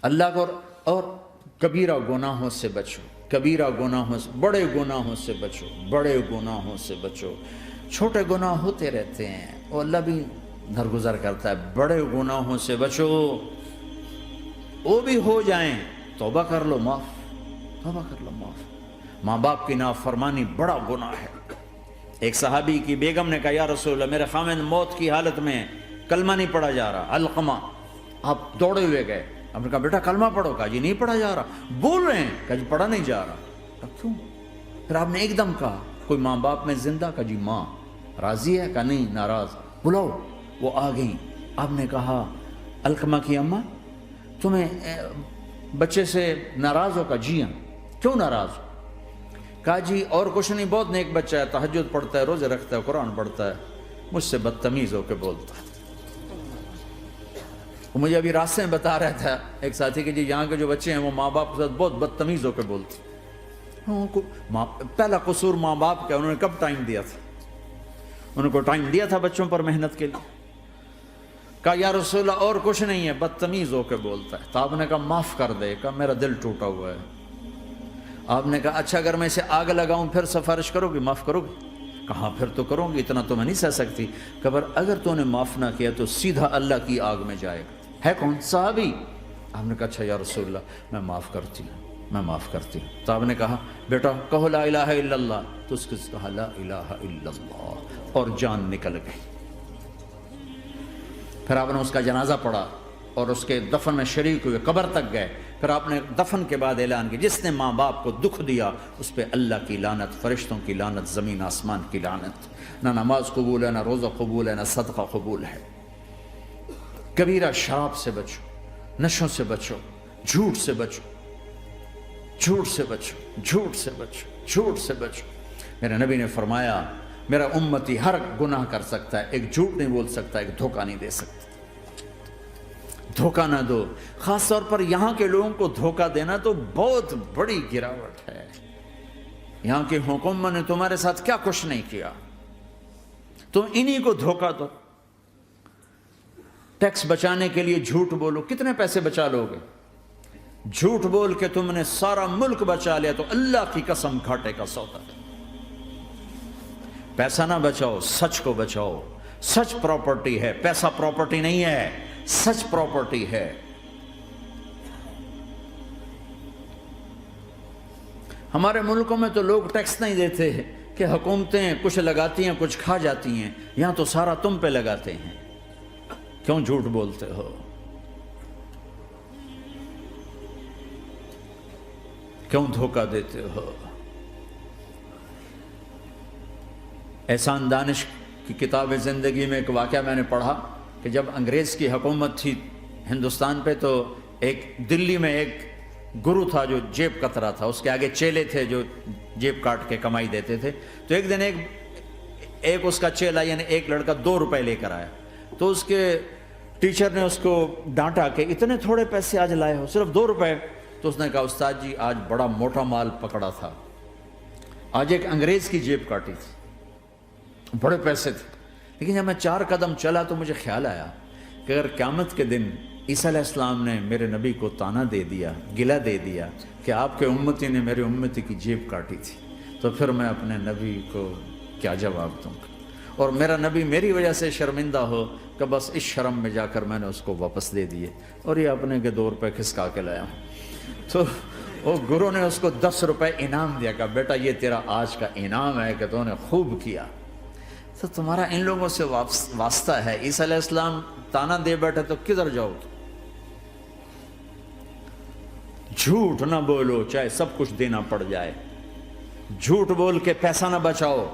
اللہ کو اور کبیرہ گناہوں سے بچو، کبیرہ گناہوں سے، بڑے گناہوں سے بچو، بڑے گناہوں سے بچو۔ چھوٹے گناہ ہوتے رہتے ہیں اور اللہ بھی درگزر کرتا ہے، بڑے گناہوں سے بچو، وہ بھی ہو جائیں توبہ کر لو معاف، توبہ کر لو معاف۔ ماں باپ کی نافرمانی بڑا گناہ ہے۔ ایک صحابی کی بیگم نے کہا یا رسول اللہ میرے خاوند موت کی حالت میں کلمہ نہیں پڑھا جا رہا، علقمہ۔ آپ دوڑے ہوئے گئے، آپ نے کہا بیٹا کلمہ پڑھو، کہا جی نہیں پڑھا جا رہا، بول رہے ہیں، کہا جی پڑھا نہیں جا رہا، کہا کیوں؟ پھر آپ نے ایک دم کہا کوئی ماں باپ میں زندہ؟ کہا جی ماں راضی ہے؟ کہا نہیں ناراض، بلاؤ۔ وہ آ گئیں، آپ نے کہا علقمہ کی اماں تمہیں بچے سے ناراض ہو؟ کہا جی ہاں۔ کیوں ناراض ہو؟ کہا جی اور کچھ نہیں، بہت نیک بچہ ہے، تہجد پڑھتا ہے، روزے رکھتا ہے، قرآن پڑھتا ہے، مجھ سے بدتمیز ہو کے بولتا ہے۔ وہ مجھے ابھی راستے میں بتا رہا تھا ایک ساتھی کہ جی یہاں کے جو بچے ہیں وہ ماں باپ کے ساتھ بہت بدتمیز ہو کے بولتے ہیں۔ پہلا قصور ماں باپ کا، انہوں نے کب ٹائم دیا تھا؟ انہوں کو ٹائم دیا تھا بچوں پر محنت کے لیے؟ کہا یا رسول اللہ اور کچھ نہیں ہے، بدتمیز ہو کے بولتا ہے۔ تو آپ نے کہا معاف کر دے، کہا میرا دل ٹوٹا ہوا ہے۔ آپ نے کہا اچھا اگر میں اسے آگ لگاؤں پھر سفارش کرو گی، معاف کرو گی؟ کہا پھر تو کروں گی، اتنا تو میں نہیں سہ سکتی۔ کہا اگر تو نے معاف نہ کیا تو سیدھا اللہ کی آگ میں جائے گا۔ ہے کون؟ صحابی۔ آپ نے کہا اچھا یا رسول اللہ میں معاف کرتی ہوں، میں معاف کرتی ہوں۔ تو آپ نے کہا بیٹا کہو لا الہ الا اللہ، تو اس کے کہا لا الہ الا اللہ، اور جان نکل گئی۔ پھر آپ نے اس کا جنازہ پڑھا اور اس کے دفن میں شریک ہوئے، قبر تک گئے۔ پھر آپ نے دفن کے بعد اعلان کیا جس نے ماں باپ کو دکھ دیا اس پہ اللہ کی لعنت، فرشتوں کی لعنت، زمین آسمان کی لعنت۔ نہ نماز قبول ہے، نہ روزہ قبول ہے، نہ صدقہ قبول ہے۔ کبیرہ شراب سے بچو، نشوں سے بچو، جھوٹ سے بچو، جھوٹ سے بچو، جھوٹ سے بچو، جھوٹ سے بچو۔ میرے نبی نے فرمایا میرا امتی ہر گناہ کر سکتا ہے، ایک جھوٹ نہیں بول سکتا، ایک دھوکہ نہیں دے سکتا۔ دھوکہ نہ دو، خاص طور پر یہاں کے لوگوں کو دھوکہ دینا تو بہت بڑی گراوٹ ہے۔ یہاں کے حکومت نے تمہارے ساتھ کیا کچھ نہیں کیا، تم انہی کو دھوکہ دو۔ ٹیکس بچانے کے لیے جھوٹ بولو، کتنے پیسے بچا لو گے؟ جھوٹ بول کے تم نے سارا ملک بچا لیا تو اللہ کی قسم گھاٹے کا سودا۔ پیسہ نہ بچاؤ، سچ کو بچاؤ۔ سچ پراپرٹی ہے، پیسہ پراپرٹی نہیں ہے، سچ پراپرٹی ہے۔ ہمارے ملکوں میں تو لوگ ٹیکس نہیں دیتے کہ حکومتیں کچھ لگاتی ہیں کچھ کھا جاتی ہیں، یہاں تو سارا تم پہ لگاتے ہیں۔ کیوں جھوٹ بولتے ہو؟ کیوں دھوکہ دیتے ہو؟ احسان دانش کی کتاب زندگی میں ایک واقعہ میں نے پڑھا کہ جب انگریز کی حکومت تھی ہندوستان پہ تو ایک دلی میں ایک گرو تھا جو جیب کترا تھا، اس کے آگے چیلے تھے جو جیب کاٹ کے کمائی دیتے تھے۔ تو ایک دن ایک اس کا چیلا یعنی ایک لڑکا 2 روپے لے کر آیا، تو اس کے ٹیچر نے اس کو ڈانٹا کہ اتنے تھوڑے پیسے آج لائے ہو، صرف 2 روپے۔ تو اس نے کہا استاد جی آج بڑا موٹا مال پکڑا تھا، آج ایک انگریز کی جیب کاٹی تھی، بڑے پیسے تھے۔ لیکن جب میں 4 قدم چلا تو مجھے خیال آیا کہ اگر قیامت کے دن عیسیٰ علیہ السلام نے میرے نبی کو طعنہ دے دیا، گلہ دے دیا کہ آپ کے امتی نے میرے امتی کی جیب کاٹی تھی، تو پھر میں اپنے نبی کو کیا جواب دوں گا؟ اور میرا نبی میری وجہ سے شرمندہ ہو کہ بس اس شرم میں جا کر میں نے اس کو واپس دے دیے اور یہ اپنے کے 2 روپے کھسکا کے لایا ہوں۔ تو وہ گرو نے اس کو 10 روپے انعام دیا، کہ بیٹا یہ تیرا آج کا انعام ہے کہ تو نے خوب کیا۔ تو تمہارا ان لوگوں سے واسطہ ہے، عیسیٰ علیہ السلام تانا دے بیٹھے تو کدھر جاؤ؟ جھوٹ نہ بولو چاہے سب کچھ دینا پڑ جائے، جھوٹ بول کے پیسہ نہ بچاؤ،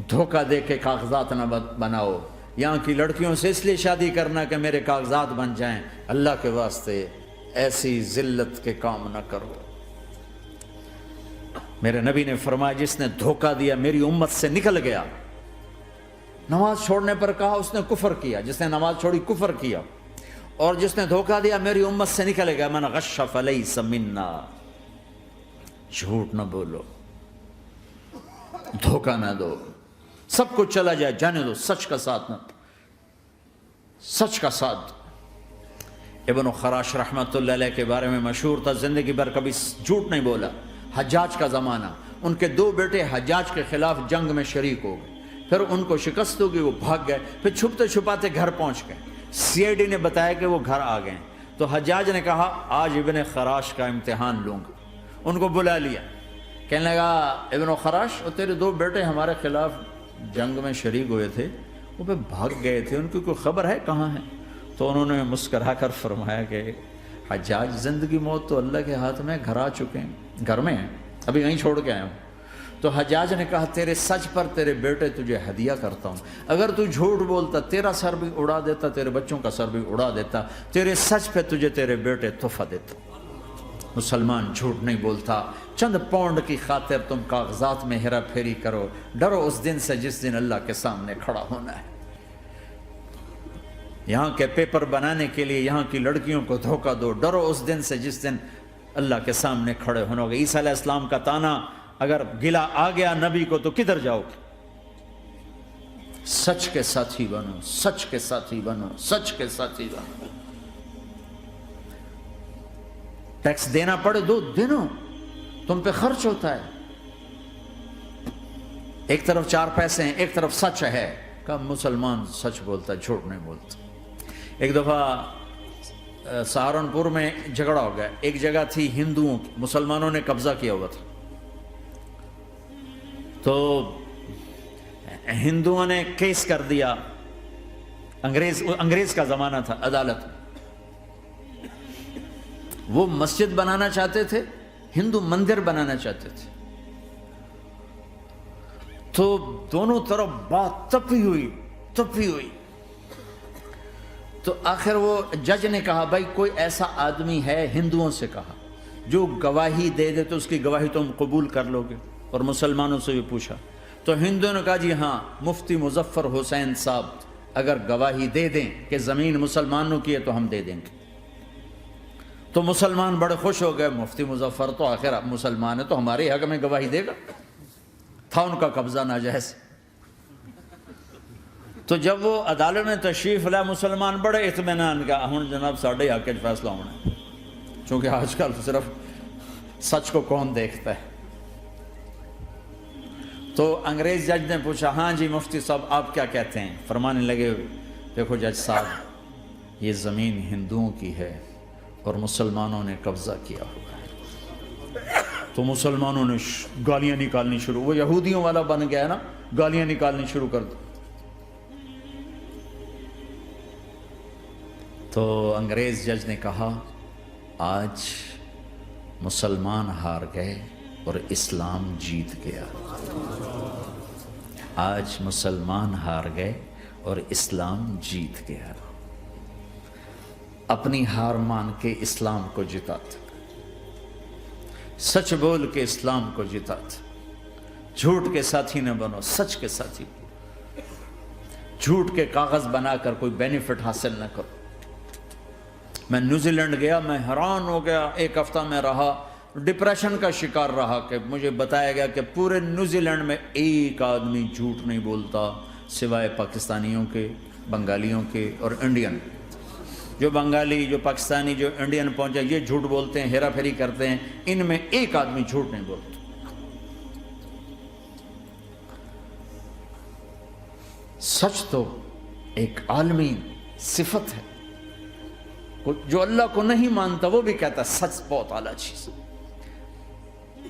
دھوکہ دے کے کاغذات نہ بناؤ۔ یہاں کی لڑکیوں سے اس لیے شادی کرنا کہ میرے کاغذات بن جائیں، اللہ کے واسطے ایسی ذلت کے کام نہ کرو۔ میرے نبی نے فرمایا جس نے دھوکہ دیا میری امت سے نکل گیا۔ نماز چھوڑنے پر کہا اس نے کفر کیا، جس نے نماز چھوڑی کفر کیا، اور جس نے دھوکہ دیا میری امت سے نکل گیا۔ من غش فلیس منا۔ جھوٹ نہ بولو، دھوکہ نہ دو، سب کچھ چلا جائے جانے دو، سچ کا ساتھ نہ، سچ کا ساتھ۔ ابن خراش رحمۃ اللہ علیہ کے بارے میں مشہور تھا، زندگی بھر کبھی جھوٹ نہیں بولا۔ حجاج کا زمانہ، ان کے 2 بیٹے حجاج کے خلاف جنگ میں شریک ہو گئے، پھر ان کو شکست ہوگی، وہ بھاگ گئے، پھر چھپتے چھپاتے گھر پہنچ گئے۔ سی آئی ڈی نے بتایا کہ وہ گھر آ گئے، تو حجاج نے کہا آج ابن خراش کا امتحان لوں گا۔ ان کو بلا لیا، کہنے لگا ابن خراش، وہ تیرے 2 بیٹے ہمارے خلاف جنگ میں شریک ہوئے تھے، وہ پہ بھاگ گئے تھے، ان کی کوئی خبر ہے کہاں ہے؟ تو انہوں نے مسکرا کر فرمایا کہ حجاج، زندگی موت تو اللہ کے ہاتھ میں، گھر آ چکے ہیں، گھر میں ہیں، ابھی یہیں چھوڑ کے آیا ہوں۔ تو حجاج نے کہا تیرے سچ پر تیرے بیٹے تجھے ہدیہ کرتا ہوں، اگر تو جھوٹ بولتا تیرا سر بھی اڑا دیتا، تیرے بچوں کا سر بھی اڑا دیتا، تیرے سچ پہ تجھے تیرے بیٹے تحفہ دیتا۔ مسلمان جھوٹ نہیں بولتا۔ چند پاؤنڈ کی خاطر تم کاغذات میں ہیرا پھیری کرو، ڈرو اس دن سے جس دن اللہ کے سامنے کھڑا ہونا ہے۔ یہاں کے پیپر بنانے کے لیے یہاں کی لڑکیوں کو دھوکہ دو، ڈرو اس دن سے جس دن اللہ کے سامنے کھڑے ہونا ہوگا۔ عیسیٰ علیہ السلام کا تانا اگر گلا آ گیا نبی کو تو کدھر جاؤ گے؟ سچ کے ساتھی بنو، سچ کے ساتھی بنو، سچ کے ساتھی بنو۔ ٹیکس دینا پڑے دو، دینو، تم پہ خرچ ہوتا ہے۔ ایک طرف 4 پیسے ہیں، ایک طرف سچ ہے، کہ مسلمان سچ بولتا ہے، جھوٹ نہیں بولتا۔ ایک دفعہ سہارنپور میں جھگڑا ہو گیا، ایک جگہ تھی ہندوؤں کی، مسلمانوں نے قبضہ کیا ہوا تھا، تو ہندوؤں نے کیس کر دیا، انگریز کا زمانہ تھا، عدالت میں۔ وہ مسجد بنانا چاہتے تھے، ہندو مندر بنانا چاہتے تھے، تو دونوں طرف بات تپی ہوئی۔ تو آخر وہ جج نے کہا بھائی کوئی ایسا آدمی ہے، ہندوؤں سے کہا، جو گواہی دے دے تو اس کی گواہی تم قبول کر لو گے؟ اور مسلمانوں سے بھی پوچھا، تو ہندوؤں نے کہا جی ہاں، مفتی مظفر حسین صاحب اگر گواہی دے دیں کہ زمین مسلمانوں کی ہے تو ہم دے دیں گے۔ تو مسلمان بڑے خوش ہو گئے، مفتی مظفر تو آخر مسلمان ہے تو ہمارے حق میں گواہی دے گا، تھا ان کا قبضہ ناجائز۔ تو جب وہ عدالت میں تشریف لائے، مسلمان بڑے اطمینان کا، ہن جناب ساڈے حق وچ فیصلہ ہونا ہے، چونکہ آج کل صرف سچ کو کون دیکھتا ہے۔ تو انگریز جج نے پوچھا ہاں جی مفتی صاحب آپ کیا کہتے ہیں؟ فرمانے لگے دیکھو جج صاحب، یہ زمین ہندوؤں کی ہے اور مسلمانوں نے قبضہ کیا ہوا ہے۔ تو مسلمانوں نے گالیاں نکالنی شروع، وہ یہودیوں والا بن گیا نا، گالیاں نکالنی شروع کر دی۔ تو انگریز جج نے کہا آج مسلمان ہار گئے اور اسلام جیت گیا۔ آج مسلمان ہار گئے اور اسلام جیت گیا۔ اپنی ہار مان کے اسلام کو جتاتا، سچ بول کے اسلام کو جتاتا۔ جھوٹ کے ساتھی نہ بنو، سچ کے ساتھی۔ جھوٹ کے کاغذ بنا کر کوئی بینیفٹ حاصل نہ کرو۔ میں نیوزی لینڈ گیا، میں حیران ہو گیا، 1 ہفتہ میں رہا، ڈپریشن کا شکار رہا کہ مجھے بتایا گیا کہ پورے نیوزی لینڈ میں ایک آدمی جھوٹ نہیں بولتا سوائے پاکستانیوں کے، بنگالیوں کے اور انڈین۔ جو بنگالی، جو پاکستانی، جو انڈین پہنچے یہ جھوٹ بولتے ہیں، ہیرا پھیری کرتے ہیں، ان میں ایک آدمی جھوٹ نہیں بولتا۔ سچ تو ایک عالمی صفت ہے، جو اللہ کو نہیں مانتا وہ بھی کہتا ہے سچ بہت اعلیٰ چیز۔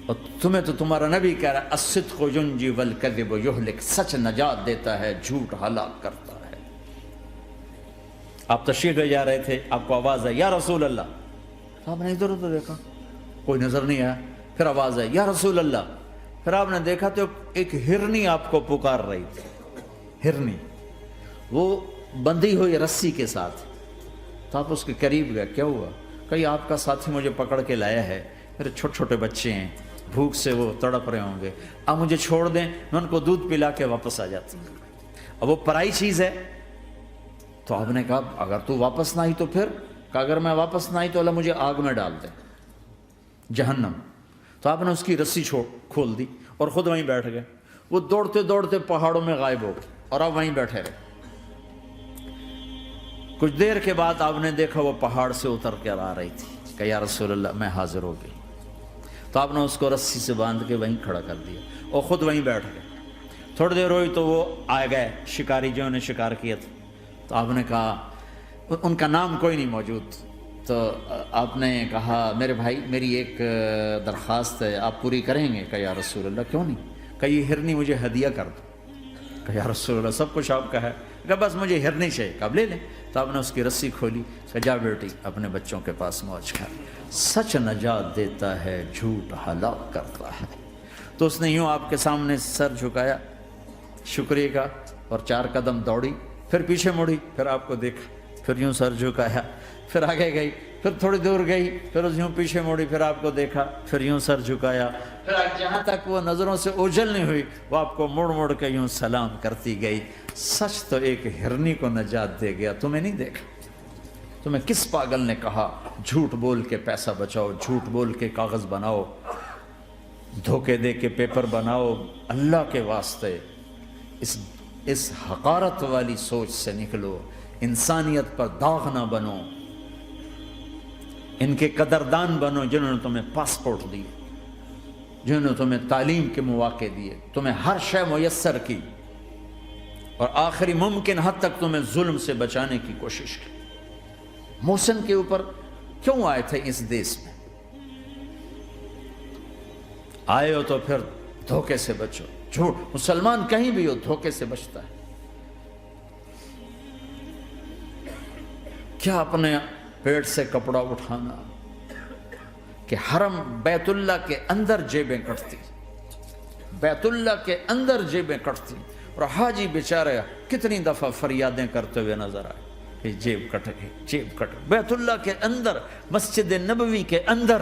اور تمہیں تو تمہارا نبی کہہ رہا ہے الصدق ینجی والکذب یہلک، سچ نجات دیتا ہے، جھوٹ ہلاک کرتا ہے۔ آپ تشریف لے جا رہے تھے، آپ کو آواز آئی یا رسول اللہ، آپ نے ادھر ادھر دیکھا، کوئی نظر نہیں آیا، پھر آواز آئی یا رسول اللہ، پھر آپ نے دیکھا تو ایک ہرنی آپ کو پکار رہی تھی۔ ہرنی وہ بندھی ہوئی رسی کے ساتھ، تو آپ اس کے قریب گئے، کیا ہوا؟ کہیں آپ کا ساتھی مجھے پکڑ کے لایا ہے، میرے چھوٹے چھوٹے بچے ہیں، بھوک سے وہ تڑپ رہے ہوں گے، آپ مجھے چھوڑ دیں، میں ان کو دودھ پلا کے واپس آ جاتا ہوں۔ اب وہ پرائی چیز ہے، تو آپ نے کہا اگر تو واپس نہ آئی تو پھر؟ کہ اگر میں واپس نہ آئی تو اللہ مجھے آگ میں ڈال دے، جہنم۔ تو آپ نے اس کی رسی کھول دی اور خود وہیں بیٹھ گئے۔ وہ دوڑتے دوڑتے پہاڑوں میں غائب ہو گئے اور آپ وہیں بیٹھے رہے۔ کچھ دیر کے بعد آپ نے دیکھا وہ پہاڑ سے اتر کر آ رہی تھی کہ یا رسول اللہ میں حاضر ہو گئی. تو آپ نے اس کو رسی سے باندھ کے وہیں کھڑا کر دیا اور خود وہیں بیٹھ گئے. تھوڑی دیر ہوئی تو وہ آ گئے شکاری جو انہیں شکار کیا تھا. تو آپ نے کہا, ان کا نام کوئی نہیں موجود, تو آپ نے کہا میرے بھائی میری ایک درخواست ہے, آپ پوری کریں گے؟ کہ یا رسول اللہ کیوں نہیں؟ کہ یہ ہرنی مجھے ہدیہ کر دو. کہ یا رسول اللہ سب کچھ آپ کا ہے. کہ بس مجھے ہرنی چاہیے. کہ اب لے لیں. تو آپ نے اس کی رسی کھولی. کہ جا بیٹی اپنے بچوں کے پاس موج کر. سچ نجات دیتا ہے, جھوٹ ہلاک کرتا ہے. تو اس نے یوں آپ کے سامنے سر جھکایا شکریہ کا, اور 4 قدم دوڑی, پھر پیچھے مڑی, پھر آپ کو دیکھا, پھر یوں سر جھکایا, پھر آگے گئی, پھر تھوڑی دور گئی, پھر یوں پیچھے مڑی, پھر آپ کو دیکھا, پھر یوں سر جھکایا, پھر جہاں تک وہ نظروں سے اوجھل نہیں ہوئی وہ آپ کو مڑ مڑ کے یوں سلام کرتی گئی. سچ تو ایک ہرنی کو نجات دے گیا, تمہیں نہیں دیکھا. تمہیں کس پاگل نے کہا جھوٹ بول کے پیسہ بچاؤ, جھوٹ بول کے کاغذ بناؤ, دھوکے دے کے پیپر بناؤ؟ اللہ کے واسطے اس حقارت والی سوچ سے نکلو. انسانیت پر داغ نہ بنو. ان کے قدردان بنو جنہوں نے تمہیں پاسپورٹ دیے, جنہوں نے تمہیں تعلیم کے مواقع دیے, تمہیں ہر شے میسر کی, اور آخری ممکن حد تک تمہیں ظلم سے بچانے کی کوشش کی. محسن کے اوپر کیوں آئے تھے اس دیس میں؟ آئے ہو تو پھر دھوکے سے بچو. جھوٹ, مسلمان کہیں بھی ہو دھوکے سے بچتا ہے. کیا اپنے پیٹ سے کپڑا اٹھانا کہ حرم بیت اللہ کے اندر جیبیں کٹتی, بیت اللہ کے اندر جیبیں کٹتی, اور حاجی بیچارے کتنی دفعہ فریادیں کرتے ہوئے نظر آئے کہ جیب کٹ گئی, جیب کٹ گئی. بیت اللہ کے اندر, مسجد نبوی کے اندر